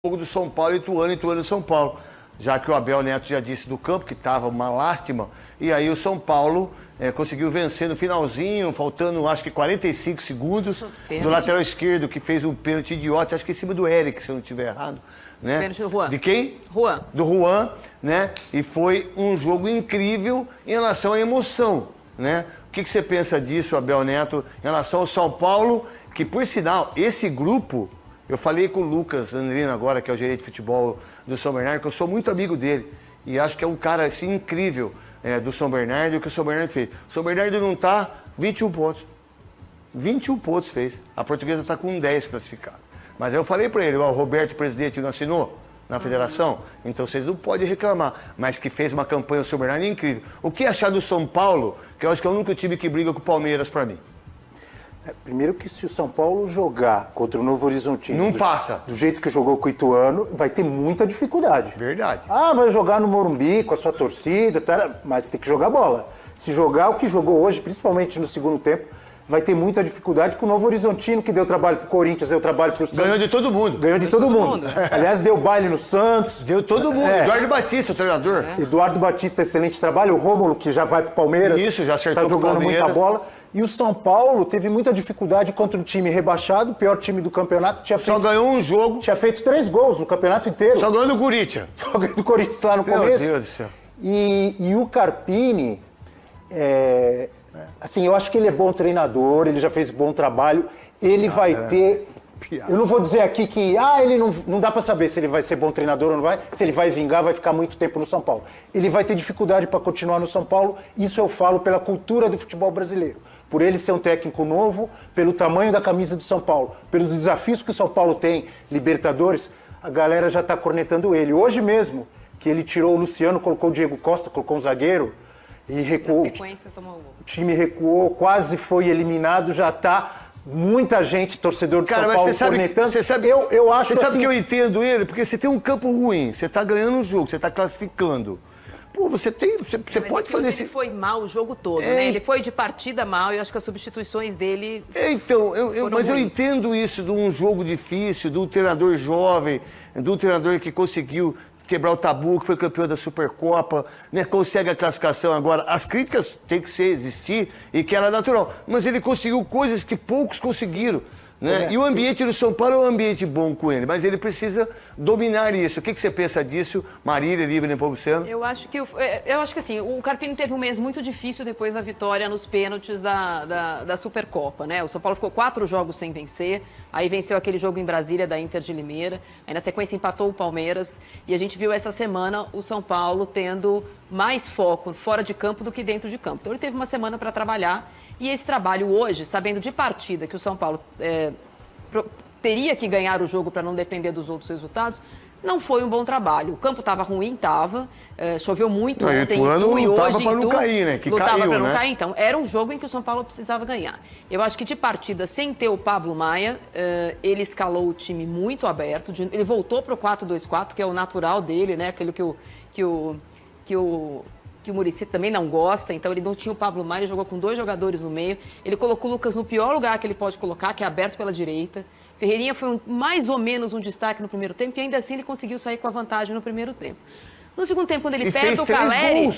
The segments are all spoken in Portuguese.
jogo do São Paulo, Ituano e São Paulo. Já que o Abel Neto já disse do campo que estava uma lástima. E aí o São Paulo conseguiu vencer no finalzinho, faltando acho que 45 segundos, do lateral esquerdo, que fez um pênalti idiota, acho que em cima do Eric, se eu não estiver errado. Né? Pênalti do Juan. De quem? Juan. Do Juan, né? E foi um jogo incrível em relação à emoção, né? O que você pensa disso, Abel Neto, em relação ao São Paulo, que por sinal, esse grupo, eu falei com o Lucas Andrino agora, que é o gerente de futebol do São Bernardo, que eu sou muito amigo dele, e acho que é um cara assim incrível do São Bernardo, o que o São Bernardo fez. O São Bernardo não está 21 pontos. 21 pontos fez. A Portuguesa está com 10 classificados. Mas eu falei para ele, o Roberto, presidente, não assinou na federação, então vocês não podem reclamar, mas que fez uma campanha o São Bernardo incrível. O que achar do São Paulo, que eu acho que é o único time que briga com o Palmeiras para mim? Primeiro que se o São Paulo jogar contra o Novo Horizontino... Não passa. Do jeito que jogou com o Ituano, vai ter muita dificuldade. Verdade. Vai jogar no Morumbi com a sua torcida, mas tem que jogar bola. Se jogar o que jogou hoje, principalmente no segundo tempo, vai ter muita dificuldade com o Novo Horizontino, que deu trabalho pro Corinthians, deu trabalho pro Santos. Ganhou de todo mundo. Ganhou de todo mundo. Aliás, deu baile no Santos. Deu todo mundo. Eduardo Batista, o treinador. Eduardo Batista, excelente trabalho. O Rômulo, que já vai pro Palmeiras. Isso, já acertou. Tá jogando muita bola. E o São Paulo teve muita dificuldade contra um time rebaixado, o pior time do campeonato. Só ganhou um jogo. Tinha feito 3 gols no campeonato inteiro. Só ganhou do Corinthians. Só ganhou do Corinthians lá no começo. Meu Deus do céu. E o Carpini, assim, eu acho que ele é bom treinador, ele já fez bom trabalho. Ele vai ter... Eu não vou dizer aqui que ele não dá para saber se ele vai ser bom treinador ou não vai, se ele vai vingar, vai ficar muito tempo no São Paulo. Ele vai ter dificuldade para continuar no São Paulo, isso eu falo pela cultura do futebol brasileiro. Por ele ser um técnico novo, pelo tamanho da camisa do São Paulo, pelos desafios que o São Paulo tem, Libertadores, a galera já está cornetando ele. Hoje mesmo, que ele tirou o Luciano, colocou o Diego Costa, colocou um zagueiro e recuou. Na sequência, tomou o gol. O time recuou, quase foi eliminado, já está... Muita gente, torcedor do São Paulo, cornetando. Você sabe, eu acho você sabe assim... que eu entendo ele? Porque você tem um campo ruim, você está ganhando um jogo, você está classificando. Pô, você pode fazer Ele foi mal o jogo todo, né? Ele foi de partida mal e eu acho que as substituições dele... Então, mas eu entendo isso de um jogo difícil, de um treinador jovem, de um treinador que conseguiu quebrar o tabu, que foi campeão da Supercopa, né? Consegue a classificação agora. As críticas têm que existir e que ela é natural. Mas ele conseguiu coisas que poucos conseguiram. Né? E o ambiente do São Paulo é um ambiente bom com ele, mas ele precisa dominar isso. O que você pensa disso, Marília, Lívia, Nepomuceno? Eu acho que assim, o Carpini teve um mês muito difícil depois da vitória nos pênaltis da Supercopa, né? O São Paulo ficou 4 jogos sem vencer, aí venceu aquele jogo em Brasília da Inter de Limeira, aí na sequência empatou o Palmeiras, e a gente viu essa semana o São Paulo tendo mais foco fora de campo do que dentro de campo. Então ele teve uma semana para trabalhar. E esse trabalho hoje, sabendo de partida que o São Paulo teria que ganhar o jogo para não depender dos outros resultados, não foi um bom trabalho. O campo estava ruim, choveu muito ontem. E lutava para não cair, né? Que lutava caiu, para não né? cair, então. Era um jogo em que o São Paulo precisava ganhar. Eu acho que de partida, sem ter o Pablo Maia, ele escalou o time muito aberto. Ele voltou para o 4-2-4, que é o natural dele, né? Aquele que o Muricy também não gosta, então ele não tinha o Pablo Maia, ele jogou com 2 jogadores no meio, ele colocou o Lucas no pior lugar que ele pode colocar, que é aberto pela direita. Ferreirinha foi mais ou menos um destaque no primeiro tempo e ainda assim ele conseguiu sair com a vantagem no primeiro tempo. No segundo tempo, quando ele perde o Caleri...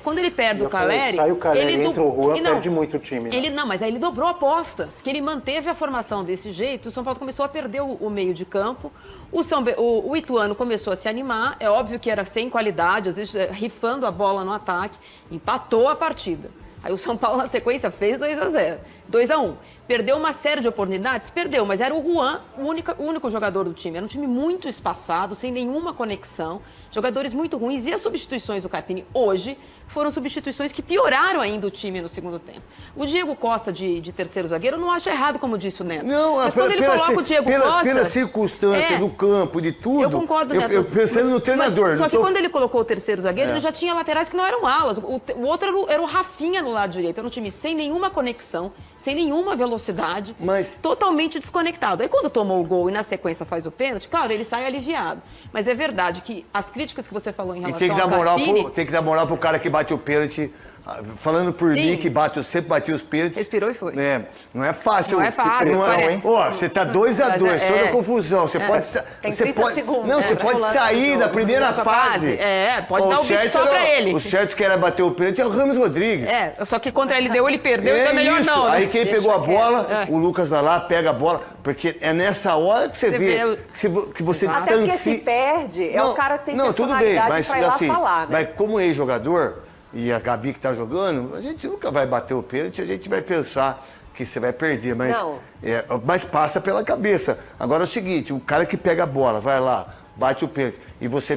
quando ele perde o Caleri... Sai o Caleri, entra o Juan, perde muito o time. Né? Mas aí ele dobrou a aposta, porque ele manteve a formação desse jeito, o São Paulo começou a perder o meio de campo, o Ituano começou a se animar, é óbvio que era sem qualidade, às vezes rifando a bola no ataque, empatou a partida. Aí o São Paulo, na sequência, fez 2-1. Perdeu uma série de oportunidades? Perdeu, mas era o Juan, o único jogador do time. Era um time muito espaçado, sem nenhuma conexão, jogadores muito ruins. E as substituições do Carpini hoje foram substituições que pioraram ainda o time no segundo tempo. O Diego Costa de terceiro zagueiro, eu não acho errado, como disse o Neto. Não, mas quando ele coloca o Diego Costa... Pela circunstância do campo, de tudo... Eu concordo, Neto. Eu pensando no treinador. Só que quando ele colocou o terceiro zagueiro, ele já tinha laterais que não eram alas. O outro era o Rafinha no lado direito. Era um time sem nenhuma conexão, sem nenhuma velocidade, totalmente desconectado. Aí quando tomou o gol e na sequência faz o pênalti, claro, ele sai aliviado. Mas é verdade que as críticas que você falou em relação ao Carpini... Tem que dar moral pro cara que bate o pênalti falando por Sim. mim, que sempre batia os pênaltis. Respirou e foi. Não é fácil. Não é fácil, Não olha. hein? Ó, você tá 2-2, toda confusão. Você pode... Tem Você 30 pode, segundos, não, né, você pra pode rolar sair esse da jogo. primeira Nessa fase. pode dar o bicho só pra ele. O certo que era bater o pênalti é o Ramos Rodrigues. Só que contra a LDU ele perdeu, então é melhor isso. não. Né? Aí quem pegou a bola, o Lucas vai lá, pega a bola, porque é nessa hora que você vê que você distancia. Até porque se perde, é o cara que tem personalidade pra ir lá falar, né? Mas como ex-jogador, e a Gabi que tá jogando, a gente nunca vai bater o pênalti, a gente vai pensar que você vai perder, mas passa pela cabeça. Agora é o seguinte, o cara que pega a bola, vai lá, bate o pênalti, e você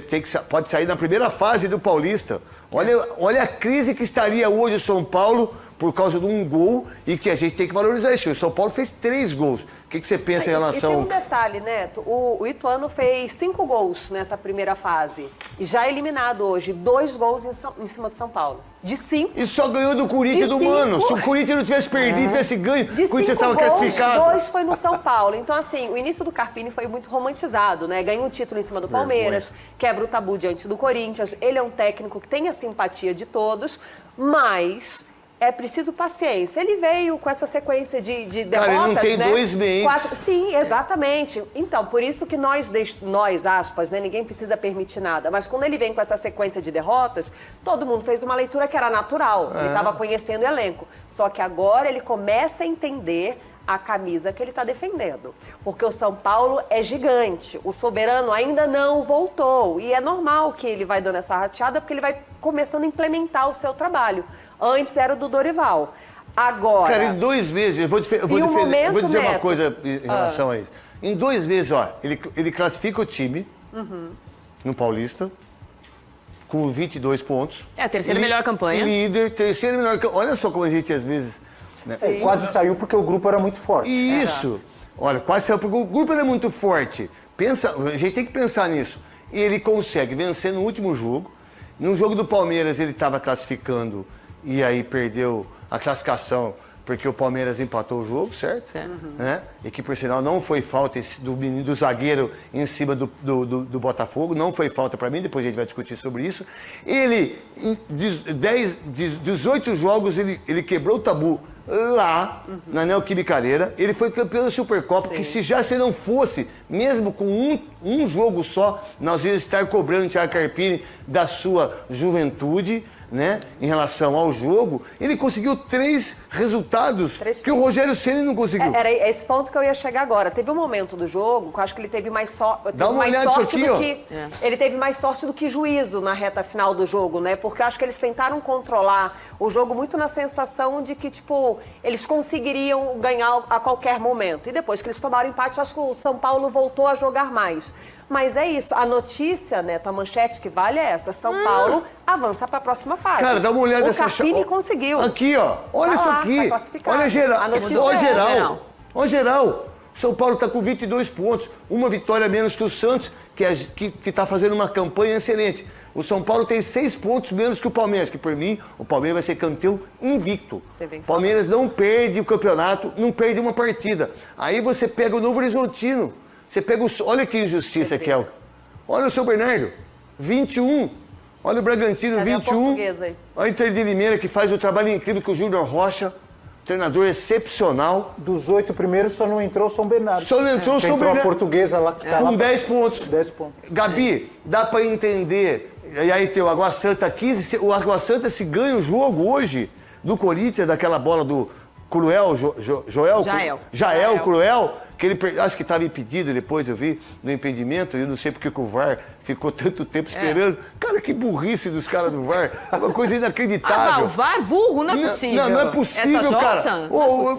pode sair na primeira fase do Paulista. Olha a crise que estaria hoje o São Paulo por causa de um gol e que a gente tem que valorizar isso. O São Paulo fez 3 gols. O que você pensa em relação... E tem um detalhe, Neto. O Ituano fez 5 gols nessa primeira fase. E já eliminado hoje, 2 gols em cima do São Paulo. De 5. E só ganhou do Corinthians e do Mano. Se o Corinthians não tivesse perdido, tivesse ganho, o Corinthians estava classificado. 2 foi no São Paulo. Então, assim, o início do Carpini foi muito romantizado, né? Ganha um título em cima do Palmeiras, quebra o tabu diante do Corinthians. Ele é um técnico que tem a simpatia de todos, mas... é preciso paciência. Ele veio com essa sequência de derrotas, cara, ele não tem 2 meses. Sim, exatamente. Então, por isso que nós, aspas, né, ninguém precisa permitir nada, mas quando ele vem com essa sequência de derrotas, todo mundo fez uma leitura que era natural. Ele estava conhecendo o elenco. Só que agora ele começa a entender a camisa que ele está defendendo. Porque o São Paulo é gigante. O Soberano ainda não voltou. E é normal que ele vai dando essa rateada, porque ele vai começando a implementar o seu trabalho. Antes era o do Dorival. Agora... Cara, em 2 meses, eu vou dizer uma coisa em relação a isso. Em 2 meses, ó, ele classifica o time no Paulista com 22 pontos. É a terceira melhor campanha. Líder, terceira melhor campanha. Olha só como a gente às vezes... Né? Quase saiu porque o grupo era muito forte. Isso. Olha, quase saiu porque o grupo era muito forte. A gente tem que pensar nisso. E ele consegue vencer no último jogo. No jogo do Palmeiras ele estava classificando e aí perdeu a classificação porque o Palmeiras empatou o jogo, certo? Né? E que, por sinal, não foi falta do zagueiro em cima do Botafogo, não foi falta para mim, depois a gente vai discutir sobre isso. Ele, em 18 jogos, ele quebrou o tabu lá, na Neoquímica Arena. Ele foi campeão da Supercopa, que se não fosse, mesmo com um jogo só, nós íamos estar cobrando o Thiago Carpini da sua juventude, né, em relação ao jogo. Ele conseguiu 3 resultados que o Rogério Ceni não conseguiu. Era esse ponto que eu ia chegar agora. Teve um momento do jogo que eu acho que ele teve mais sorte ele teve mais sorte do que juízo na reta final do jogo, né? Porque eu acho que eles tentaram controlar o jogo muito na sensação de que, tipo, eles conseguiriam ganhar a qualquer momento. E depois que eles tomaram empate, eu acho que o São Paulo voltou a jogar mais. Mas é isso, a notícia, né, a manchete que vale é essa. São Paulo avança para a próxima fase. Cara, dá uma olhada nessa... O Carpini conseguiu. Aqui, ó. Olha isso aqui. Olha geral. A notícia geral. Olha geral. São Paulo está com 22 pontos. Uma vitória menos que o Santos, que está fazendo uma campanha excelente. O São Paulo tem 6 pontos menos que o Palmeiras, que por mim, o Palmeiras vai ser campeão invicto. Palmeiras não perde o campeonato, não perde uma partida. Aí você pega o Novo Horizontino. Você pega olha que injustiça que é. Olha o São Bernardo, 21. Olha o Bragantino, 21. Olha a Inter de Limeira, que faz o trabalho incrível com o Júnior Rocha. Treinador excepcional. Dos 8 primeiros só não entrou o São Bernardo. Só não entrou o São Bernardo. Entrou a Portuguesa lá que tá com lá 10 pontos. 10 pontos. Gabi, dá pra entender. E aí tem o Água Santa 15. O Água Santa se ganha o jogo hoje do Corinthians, daquela bola do Cruel, Jael Cruel, que ele acho que estava impedido depois, eu vi, no impedimento, eu não sei porque que o VAR ficou tanto tempo esperando. Cara, que burrice dos caras do VAR, é uma coisa inacreditável. O VAR burro, não é possível. Não é possível, cara.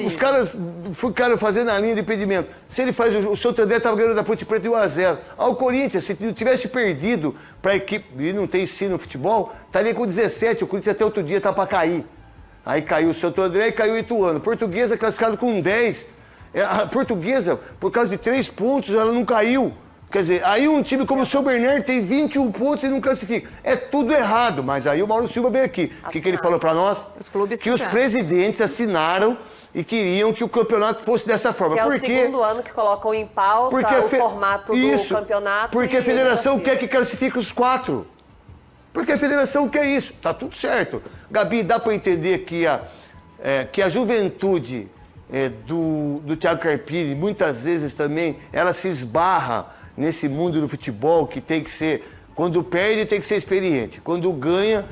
Os caras ficaram fazendo a linha de impedimento. Se ele faz, o Santo André estava ganhando da Ponte Preta 1-0. O Corinthians, se não tivesse perdido para a equipe, e não tem sim no futebol, estaria com 17, o Corinthians até outro dia estava para cair. Aí caiu o Santo André e caiu o Ituano. Portuguesa classificado com 10. A Portuguesa, por causa de 3 pontos, ela não caiu. Quer dizer, aí um time como o São Bernardo tem 21 pontos e não classifica. É tudo errado, mas aí o Mauro Silva veio aqui. O que ele falou para nós? Que os presidentes assinaram e queriam que o campeonato fosse dessa forma. Que é o segundo ano que colocam em pauta o formato do campeonato. Porque a federação quer que classifique os 4. Porque a federação quer isso, tá tudo certo. Gabi, dá para entender que a juventude do Thiago Carpini, muitas vezes também, ela se esbarra nesse mundo do futebol que tem que ser, quando perde tem que ser experiente, quando ganha,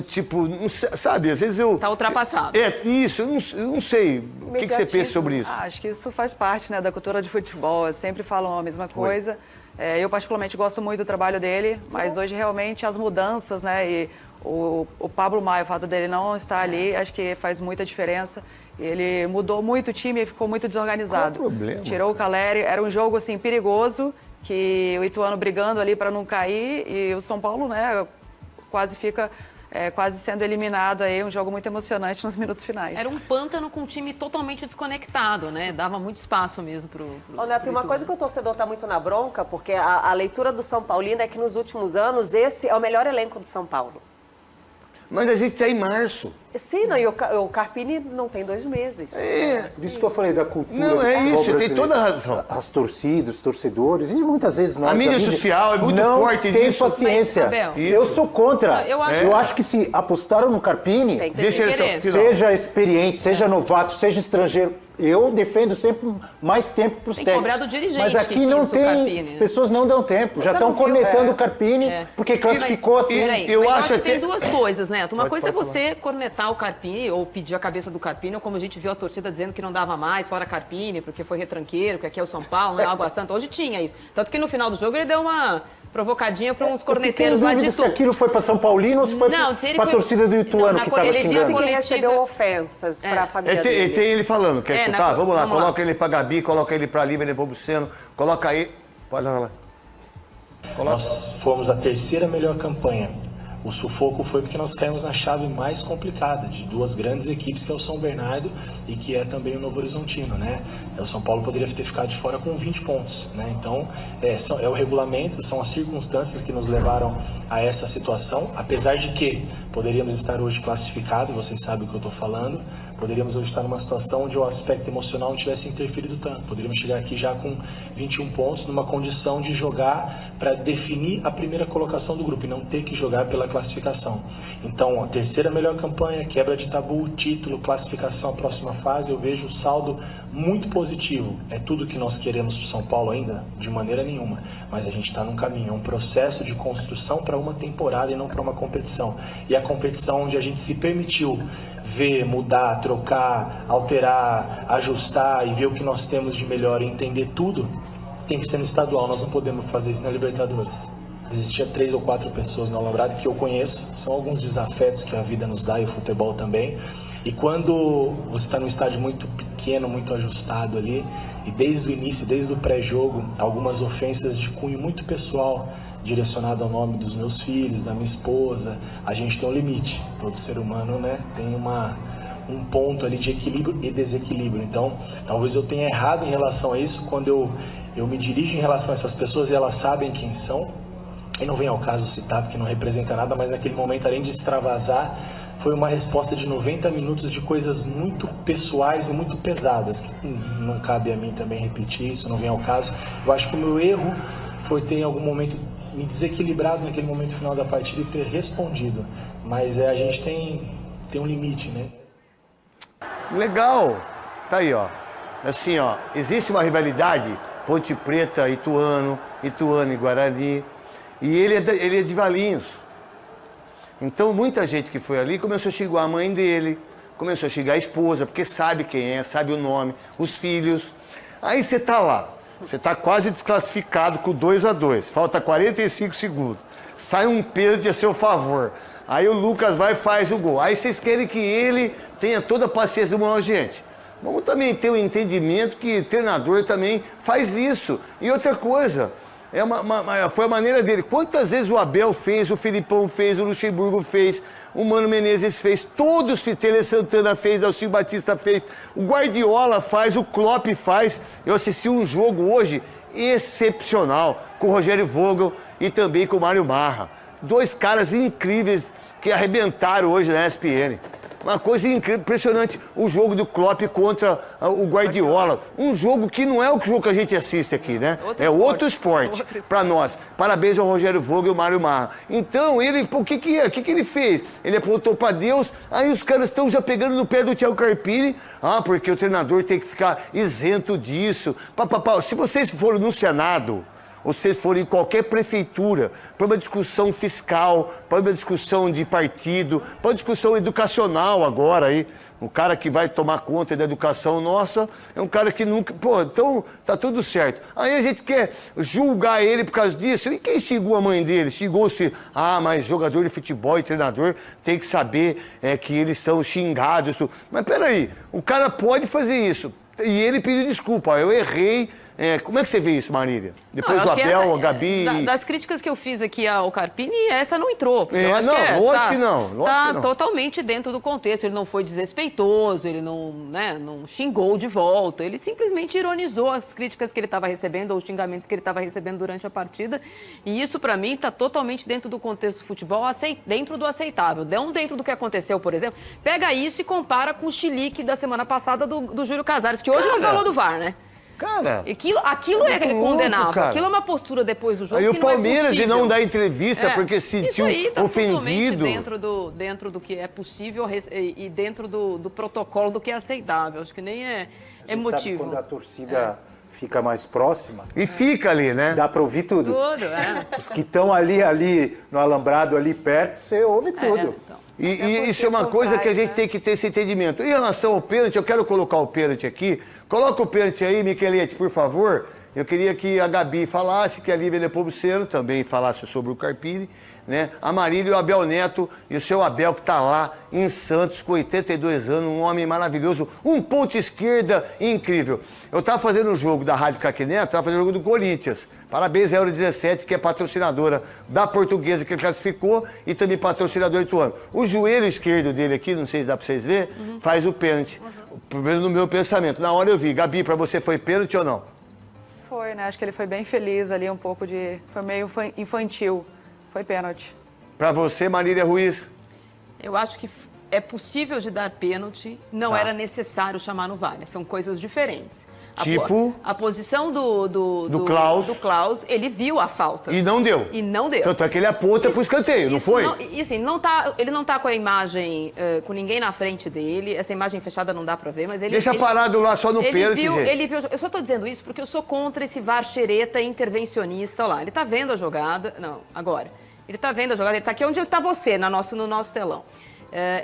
tipo, sabe, às vezes eu... Tá ultrapassado. Isso, eu não sei. O que você pensa sobre isso? Acho que isso faz parte, né, da cultura de futebol, sempre falam a mesma coisa. Eu particularmente gosto muito do trabalho dele, mas hoje realmente as mudanças, né, e o Pablo Maia, o fato dele não estar ali, acho que faz muita diferença. Ele mudou muito o time e ficou muito desorganizado. Qual o problema? Tirou o Caleri, era um jogo assim perigoso, que o Ituano brigando ali para não cair e o São Paulo, né, quase sendo eliminado aí, um jogo muito emocionante nos minutos finais. Era um pântano com um time totalmente desconectado, né? Dava muito espaço mesmo pro Neto, uma coisa que o torcedor está muito na bronca, porque a leitura do São Paulino é que nos últimos anos esse é o melhor elenco do São Paulo. Mas a gente está em março. Sim, não, e o Carpini não tem 2 meses. Isso que eu falei da cultura Não, do futebol isso, tem brasileiro. toda a razão. As torcidas, os torcedores, e muitas vezes nós... A mídia da social é muito não forte tem nisso. paciência. Mas, Abel, eu sou contra. Eu Eu acho- acho que se apostaram no Carpini, Tem que Deixa ele interesse. até o final. seja experiente, seja novato, seja estrangeiro, eu defendo sempre mais tempo para os Tem que técnicos. cobrar do dirigente Mas aqui que não quis o tem, Carpini, as né? pessoas não dão tempo. Já Você estão não viu, cornetando o Carpini porque classificou assim. Peraí, eu mas acho que tem até- duas coisas, Neto. Uma Pode coisa é falar. você cornetar o Carpini ou pedir a cabeça do Carpini, ou como a gente viu a torcida dizendo que não dava mais, fora Carpini, porque foi retranqueiro, que aqui é o São Paulo, não é Água Santa. Hoje tinha isso. Tanto que no final do jogo ele deu uma provocadinha para uns Eu fiquei em corneteiros lá de dúvida se Itu. aquilo foi para São Paulino ou se foi Não, se ele para a foi- torcida do Ituano Não, que na estava Ele xingando. disse que Coletiva. recebeu ofensas para a família dele. Tem ele falando, quer escutar? Vamos lá, vamos lá. coloca ele pra Gabi, coloca ele pra Lívia Nepomuceno, coloca aí. Pode lá. Nós fomos a terceira melhor campanha. O sufoco foi porque nós caímos na chave mais complicada de 2 grandes equipes, que é o São Bernardo e que é também o Novo Horizontino, né? O São Paulo poderia ter ficado de fora com 20 pontos, né? Então, é o regulamento, são as circunstâncias que nos levaram a essa situação, apesar de que poderíamos estar hoje classificados, vocês sabem o que eu estou falando, poderíamos hoje estar numa situação onde o aspecto emocional não tivesse interferido tanto. Poderíamos chegar aqui já com 21 pontos, numa condição de jogar para definir a primeira colocação do grupo e não ter que jogar pela classificação. Então, a terceira melhor campanha, quebra de tabu, título, classificação à próxima fase, eu vejo o saldo muito positivo. É tudo que nós queremos para o São Paulo ainda? De maneira nenhuma. Mas a gente está num caminho, é um processo de construção para uma temporada e não para uma competição. E a competição onde a gente se permitiu ver, mudar, trocar, alterar, ajustar e ver o que nós temos de melhor e entender tudo, tem que ser no estadual. Nós não podemos fazer isso na Libertadores. Existia 3 ou 4 pessoas no Alambrado que eu conheço, são alguns desafetos que a vida nos dá e o futebol também. E quando você está num estádio muito pequeno, muito ajustado ali, e desde o início, desde o pré-jogo, algumas ofensas de cunho muito pessoal, direcionado ao nome dos meus filhos, da minha esposa, a gente tem um limite. Todo ser humano, né, tem um ponto ali de equilíbrio e desequilíbrio. Então, talvez eu tenha errado em relação a isso quando eu me dirijo em relação a essas pessoas e elas sabem quem são. E não vem ao caso citar porque não representa nada, mas naquele momento, além de extravasar, foi uma resposta de 90 minutos de coisas muito pessoais e muito pesadas, que não cabe a mim também repetir, isso não vem ao caso. Eu acho que o meu erro foi ter em algum momento me desequilibrado naquele momento final da partida e ter respondido. Mas a gente tem um limite, né? Legal. Tá aí, ó. Assim, ó, existe uma rivalidade Ponte Preta, Ituano e Guarani. E ele é de Valinhos. Então, muita gente que foi ali começou a xingar a mãe dele, começou a xingar a esposa, porque sabe quem é, sabe o nome, os filhos. Aí você tá lá, você tá quase desclassificado com 2-2, falta 45 segundos. Sai um pênalti a seu favor. Aí o Lucas vai e faz o gol. Aí vocês querem que ele tenha toda a paciência do mundo, gente. Vamos também ter um entendimento que treinador também faz isso. E outra coisa, foi a maneira dele. Quantas vezes o Abel fez, o Filipão fez, o Luxemburgo fez, o Mano Menezes fez, todos, Tele Santana fez, o Alcir Batista fez, o Guardiola faz, o Klopp faz. Eu assisti um jogo hoje excepcional com o Rogério Vogel e também com o Mário Marra. 2 caras incríveis que arrebentaram hoje na ESPN. Uma coisa impressionante. O jogo do Klopp contra o Guardiola. Um jogo que não é o jogo que a gente assiste aqui, né? É outro esporte para nós. Parabéns ao Rogério Vogel e ao Mário Marra. Então, ele, pô, o que que é? O que que ele fez? Ele apontou para Deus, aí os caras estão já pegando no pé do Thiago Carpini. Ah, porque o treinador tem que ficar isento disso. Se vocês forem no Senado, vocês forem em qualquer prefeitura, para uma discussão fiscal, para uma discussão de partido, para uma discussão educacional agora aí, o cara que vai tomar conta da educação nossa é um cara que nunca... Pô, então tá tudo certo. Aí a gente quer julgar ele por causa disso. E quem xingou a mãe dele? Xingou-se, mas jogador de futebol e treinador tem que saber que eles são xingados. Mas peraí, o cara pode fazer isso. E ele pediu desculpa, eu errei. Como é que você vê isso, Marília? Depois o Abel, a Gabi... Das críticas que eu fiz aqui ao Carpini, essa não entrou. Lógico que não. Tá totalmente dentro do contexto. Ele não foi desrespeitoso, ele não xingou de volta. Ele simplesmente ironizou as críticas que ele estava recebendo, ou os xingamentos que ele estava recebendo durante a partida. E isso, para mim, está totalmente dentro do contexto do futebol, dentro do aceitável. Não dentro do que aconteceu, por exemplo. Pega isso e compara com o chilique da semana passada do Júlio Casares, que hoje não falou do VAR, né? Cara, aquilo é condenável. Cara. Aquilo é uma postura depois do jogo. Aí que o Palmeiras não é de não dar entrevista porque se sentiu ofendido. Dentro do que é possível e dentro do protocolo do que é aceitável. Acho que nem é motivo. Sabe quando a torcida fica mais próxima? E fica ali, né? Dá para ouvir tudo. Os que estão ali no alambrado, ali perto, você ouve tudo. Então. E isso é uma coisa que a gente tem que ter esse entendimento. Em relação ao pênalti, eu quero colocar o pênalti aqui. Coloca o pênalti aí, Michelete, por favor. Eu queria que a Gabi falasse, que a Lívia Nepomuceno também falasse sobre o Carpini, né? A Marília e o Abel Neto, e o seu Abel que está lá em Santos com 82 anos, um homem maravilhoso, um ponto esquerda incrível. Eu estava fazendo o jogo da Rádio Craque Neto, estava fazendo o jogo do Corinthians. Parabéns à Euro 17, que é patrocinadora da Portuguesa, que ele classificou, e também patrocinadora do ano. O joelho esquerdo dele aqui, não sei se dá para vocês verem, faz o pênalti. Primeiro no meu pensamento. Na hora eu vi. Gabi, para você foi pênalti ou não? Foi, né? Acho que ele foi bem feliz ali, um pouco de... Foi meio infantil. Foi pênalti. Para você, Marília Ruiz? Eu acho que é possível de dar pênalti, não era necessário chamar no VAR. São coisas diferentes. A posição do Klaus, ele viu a falta. E não deu. Tanto é que ele aponta pro escanteio, não foi? Ele não tá com a imagem, com ninguém na frente dele. Essa imagem fechada não dá pra ver, mas ele... Deixa parado lá só no pênalti, gente. Ele viu, eu só tô dizendo isso porque eu sou contra esse VAR xereta intervencionista. Olha lá, ele tá vendo a jogada... Não, agora. Ele tá vendo a jogada, ele tá aqui onde tá você, no nosso telão.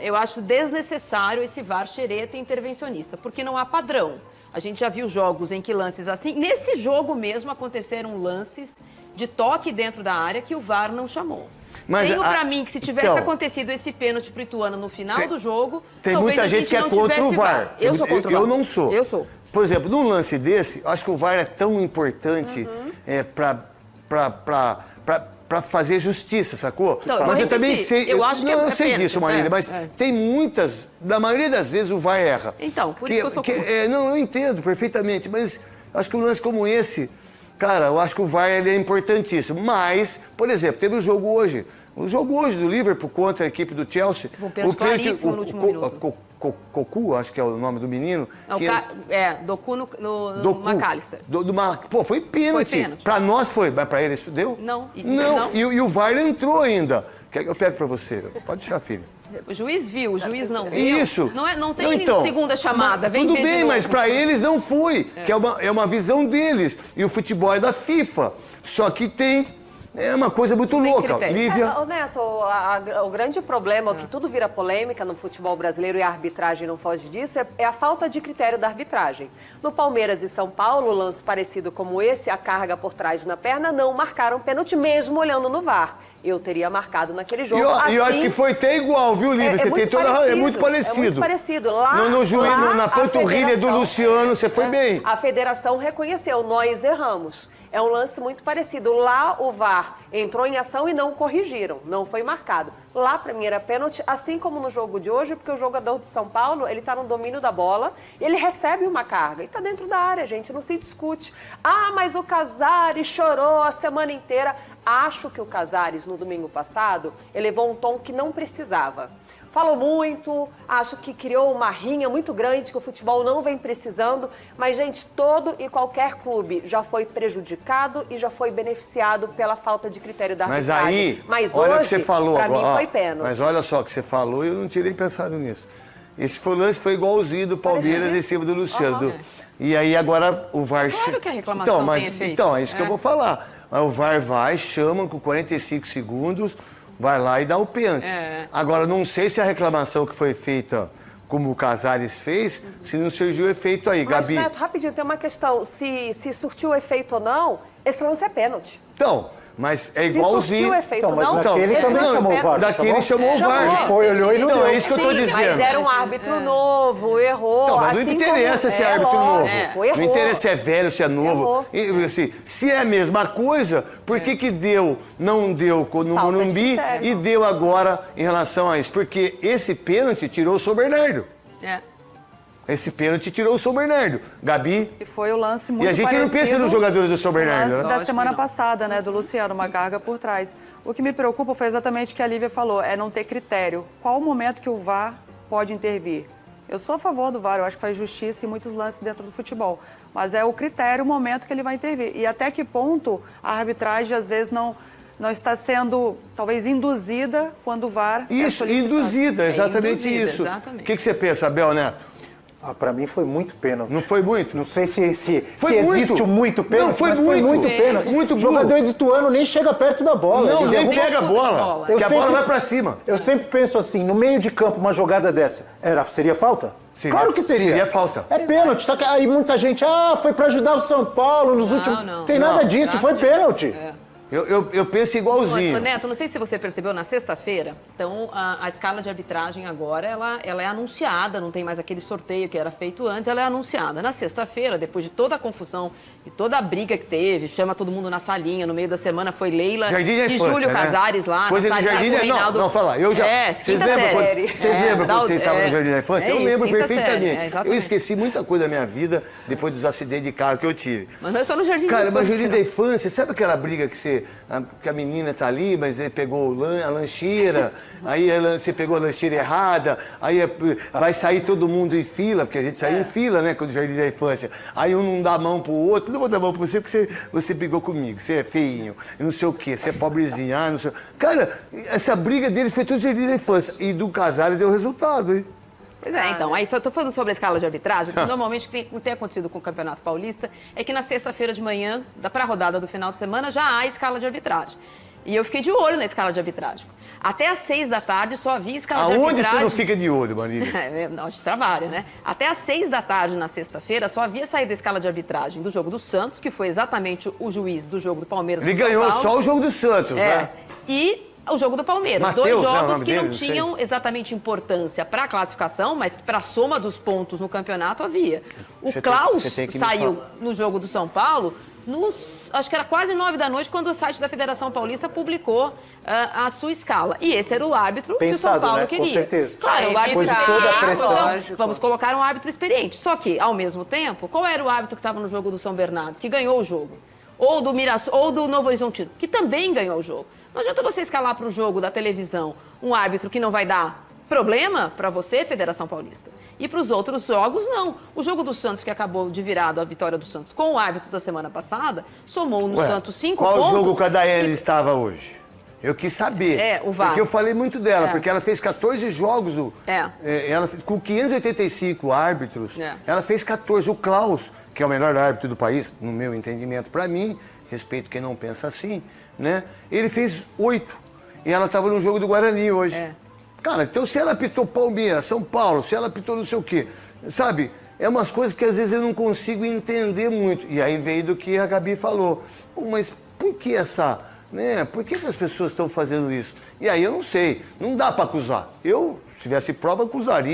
Eu acho desnecessário esse VAR xereta intervencionista, porque não há padrão. A gente já viu jogos em que lances assim... Nesse jogo mesmo aconteceram lances de toque dentro da área que o VAR não chamou. Tenho pra mim que se tivesse acontecido esse pênalti pro Ituano no final do jogo... Tem muita gente que é contra o VAR. Eu sou contra o VAR. Eu não sou. Eu sou. Por exemplo, num lance desse, acho que o VAR é tão importante para fazer justiça, sacou? Não, mas eu também sei... Eu acho que eu sei disso, Marília, mas tem muitas... Na maioria das vezes o VAR erra. Então, por isso que eu sou contra. Não, eu entendo perfeitamente, mas acho que um lance como esse... Cara, eu acho que o VAR ele é importantíssimo. Mas, por exemplo, teve o jogo hoje. O jogo hoje do Liverpool contra a equipe do Chelsea. Um pênalti claríssimo no último minuto. Cocu, acho que é o nome do menino. Não, Doku no McAllister. Pô, foi pênalti. Pra nós foi, mas pra ele isso deu? Não. E o VAR entrou ainda. Eu pego pra você. Pode deixar, filha. O juiz viu, o juiz não viu. Isso. Não tem segunda chamada. Tudo bem, mas para eles não foi. Que é uma visão deles. E o futebol é da FIFA. Só que tem... É uma coisa muito louca. Lívia? Neto, o grande problema, que tudo vira polêmica no futebol brasileiro e a arbitragem não foge disso, é a falta de critério da arbitragem. No Palmeiras e São Paulo, lance parecido como esse, a carga por trás na perna, não marcaram pênalti mesmo olhando no VAR. Eu teria marcado naquele jogo. E eu acho que foi até igual, viu, Lívia? Você tem toda razão. É muito parecido. É muito parecido. Na panturrilha do Luciano, você foi bem. A federação reconheceu, nós erramos. É um lance muito parecido. Lá o VAR entrou em ação e não corrigiram, não foi marcado. Lá, para mim, era pênalti, assim como no jogo de hoje, porque o jogador de São Paulo, ele está no domínio da bola, ele recebe uma carga e está dentro da área, gente, não se discute. Mas o Casares chorou a semana inteira. Acho que o Casares, no domingo passado, elevou um tom que não precisava. falou muito, acho que criou uma rinha muito grande que o futebol não vem precisando, mas, gente, todo e qualquer clube já foi prejudicado e já foi beneficiado pela falta de critério da Mas arbitragem. aí, Mas olha o hoje, que você falou pra agora. mim, foi pênalti. Mas olha só o que você falou e eu não tinha nem pensado nisso. Esse lance foi igualzinho do Palmeiras em cima do Luciano. E aí agora o VAR... Claro que a reclamação tem efeito. Então, é isso que eu vou falar. Aí o VAR vai, chama com 45 segundos, vai lá e dá o pênalti. Agora, não sei se a reclamação que foi feita, como o Casares fez, se não surgiu efeito aí, Mas, Gabi. Neto, rapidinho, tem uma questão. Se surtiu efeito ou não, esse lance é pênalti. Então, mas é Se igualzinho... surtiu efeito Então, mas ou não, naquele esse também lance chamou é o VAR. pênalti. Daquele chamou o VAR. Ele foi, olhou e não Então, deu. é isso que eu tô Sim, dizendo. mas era um árbitro novo, errou. Não, mas não assim interessa como... se é árbitro lógico, novo. errou. Não interessa se é velho, se é novo. Errou. E, assim, se é a mesma coisa, por que deu, não deu no Falta de Morumbi critério. e deu agora em relação a isso? Porque esse pênalti tirou o São Bernardo. Esse pênalti tirou o São Bernardo. Gabi? E foi o lance muito E a gente não pensa parecido nos jogadores do São com o Bernardo, lance né? da semana passada, né, do Luciano, uma carga por trás. O que me preocupa foi exatamente o que a Lívia falou, é não ter critério. Qual o momento que o VAR pode intervir? Eu sou a favor do VAR, eu acho que faz justiça em muitos lances dentro do futebol. Mas é o critério, o momento que ele vai intervir. E até que ponto a arbitragem, às vezes, não está sendo, talvez, induzida quando o VAR é Isso, solicitado. induzida, exatamente induzida, isso. exatamente. O que você pensa, Abel Neto? Pra mim foi muito pênalti. Não foi muito? Não sei se Foi existe muito. o muito pênalti, Não, foi mas muito. foi muito É. pênalti. Muito O jogador de Ituano nem chega perto da bola. Não, ele nem derruba- pega a disputa de bola. bola. Que a bola sempre- vai pra cima. Eu sempre penso assim, no meio de campo, uma jogada dessa, seria falta? Seria- Claro que seria. seria falta. É pênalti, só que aí muita gente, foi pra ajudar o São Paulo nos últimos... não. Tem nada Não, disso, nada foi disso. pênalti. Eu penso Ô, igualzinho. Neto, não sei se você percebeu, na sexta-feira, então a escala de arbitragem agora, ela é anunciada, não tem mais aquele sorteio que era feito antes, ela é anunciada. Na sexta-feira, depois de toda a confusão e toda a briga que teve, chama todo mundo na salinha, no meio da semana foi Leila Jardim da e Infância, Júlio né? Casares lá, Coisa na de salinha Jardim com o da... Reinaldo. Não, fala, eu já... Vocês quinta lembram quando, série. vocês lembram quando vocês estavam no Jardim da Infância? É Eu isso, lembro quinta perfeitamente. série, exatamente. Eu esqueci muita coisa da minha vida depois dos acidentes de carro que eu tive. Mas não é só no Jardim Cara, da mas Infância, Jardim não. da Infância, sabe aquela briga que a menina tá ali, mas ele pegou a lancheira, aí você pegou a lancheira errada, aí vai sair todo mundo em fila, porque a gente sai em fila, né, com o Jardim da Infância. Aí um não dá a mão pro outro, não vou dar a mão pra você porque você brigou comigo, você é feinho, e não sei o quê, você é pobrezinho, não sei... Cara, essa briga deles foi tudo Jardim da Infância, e do Casares deu resultado, hein? Pois é, então, aí só estou falando sobre a escala de arbitragem, porque normalmente o que tem acontecido com o Campeonato Paulista é que na sexta-feira de manhã, para a rodada do final de semana, já há escala de arbitragem. E eu fiquei de olho na escala de arbitragem. Até às 6 da tarde só havia escala de Aonde arbitragem. você não fica de olho, Marília? Não, de trabalho, né? Até às 6 da tarde na sexta-feira só havia saído a escala de arbitragem do jogo do Santos, que foi exatamente o juiz do jogo do Palmeiras. Ele com São ganhou Paulo. só o jogo do Santos, né? E o jogo do Palmeiras. Mateus, Dois né, o jogos nome que dele, não não sei. tinham exatamente importância para a classificação, mas para a soma dos pontos no campeonato havia. O Você Klaus tem que me saiu falar. no jogo do São Paulo, acho que era quase 9 da noite, quando o site da Federação Paulista publicou a sua escala. E esse era o árbitro que o São Pensado, Paulo né? queria. Com certeza. Claro, o árbitro Depois de toda a experiente. pressão. Então, vamos colocar um árbitro experiente. Só que, ao mesmo tempo, qual era o árbitro que estava no jogo do São Bernardo, que ganhou o jogo? Ou do ou do Novo Horizontino, que também ganhou o jogo. Não adianta você escalar para o jogo da televisão um árbitro que não vai dar problema para você, Federação Paulista. E para os outros jogos, não. O jogo do Santos, que acabou de virado a vitória do Santos com o árbitro da semana passada, somou no Ué, Santos 5 qual pontos. jogo que a Daiane que- estava hoje? Eu quis saber. O VAR. Porque eu falei muito dela, É. porque ela fez 14 jogos com 585 árbitros. É. Ela fez 14. O Klaus, que é o melhor árbitro do país, no meu entendimento, para mim, respeito quem não pensa assim, né? Ele fez 8. E ela estava no jogo do Guarani hoje. É. Cara, então se ela apitou Palmeiras, São Paulo, se ela apitou não sei o quê, sabe? É umas coisas que às vezes eu não consigo entender muito. E aí veio do que a Gabi falou. Pô, mas por que né? Por que as pessoas estão fazendo isso? E aí eu não sei, não dá para acusar. Eu, se tivesse prova, acusaria.